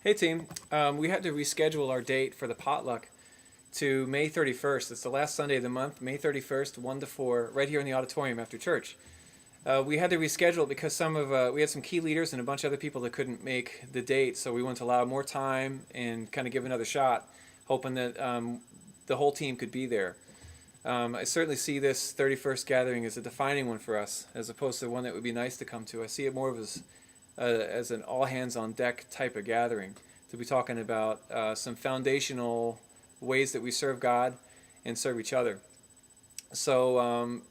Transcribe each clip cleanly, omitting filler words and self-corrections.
Hey team, we had to reschedule our date for the potluck to May 31st. It's the last Sunday of the month, May 31st, 1 to 4, right here in the auditorium after church. We had to reschedule it because we had some key leaders and a bunch of other people that couldn't make the date, so we wanted to allow more time and kind of give another shot, hoping that the whole team could be there. I certainly see this 31st gathering as a defining one for us, as opposed to one that would be nice to come to. I see it more of as an all-hands-on-deck type of gathering, to be talking about some foundational ways that we serve God and serve each other. So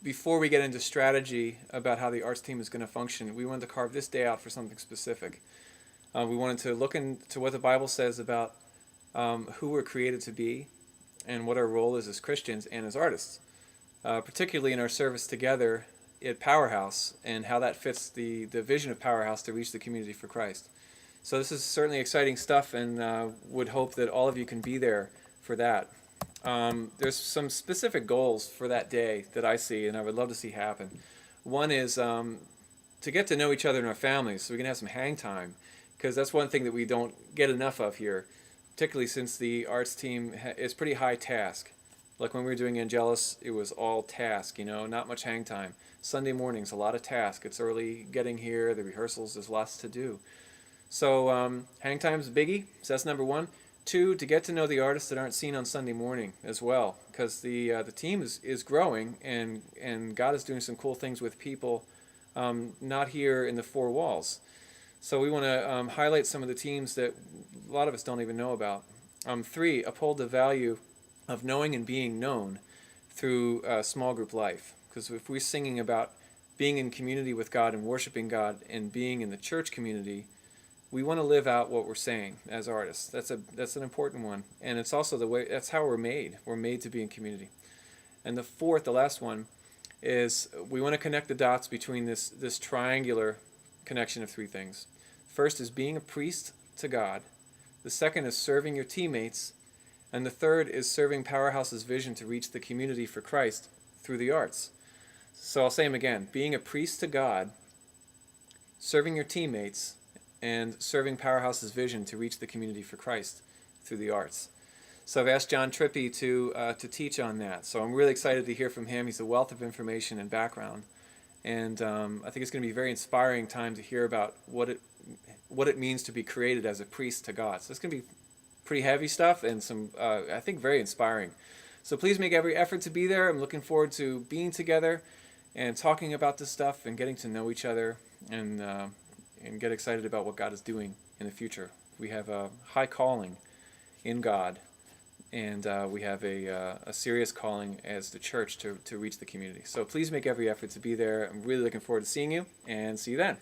before we get into strategy about how the arts team is going to function, we wanted to carve this day out for something specific. We wanted to look into what the Bible says about who we're created to be and what our role is as Christians and as artists, particularly in our service together at Powerhouse and how that fits the vision of Powerhouse to reach the community for Christ. So this is certainly exciting stuff, and would hope that all of you can be there for that. There's some specific goals for that day that I see and I would love to see happen. One is to get to know each other and our families so we can have some hang time, because that's one thing that we don't get enough of here, particularly since the arts team is pretty high task. Like when we were doing Angelus, it was all task, not much hang time. Sunday mornings, a lot of task. It's early getting here, the rehearsals, there's lots to do. So hang time's a biggie, so that's number one. Two, to get to know the artists that aren't seen on Sunday morning as well, because the team is growing, and God is doing some cool things with people not here in the four walls. So we want to highlight some of the teams that a lot of us don't even know about. Three, uphold the value of knowing and being known through small group life. Because if we're singing about being in community with God and worshiping God and being in the church community, we want to live out what we're saying as artists. That's an important one, and it's also that's how we're made. We're made to be in community. And the fourth, the last one, is we want to connect the dots between this triangular connection of three things. First is being a priest to God. The second is serving your teammates. And the third is serving Powerhouse's vision to reach the community for Christ through the arts. So I'll say them again. Being a priest to God, serving your teammates, and serving Powerhouse's vision to reach the community for Christ through the arts. So I've asked John Trippi to teach on that. So I'm really excited to hear from him. He's a wealth of information and background. And I think it's going to be a very inspiring time to hear about what it means to be created as a priest to God. So it's going to be pretty heavy stuff and some, I think, very inspiring. So please make every effort to be there. I'm looking forward to being together and talking about this stuff and getting to know each other and get excited about what God is doing in the future. We have a high calling in God, and we have a serious calling as the church to reach the community. So please make every effort to be there. I'm really looking forward to seeing you, and see you then.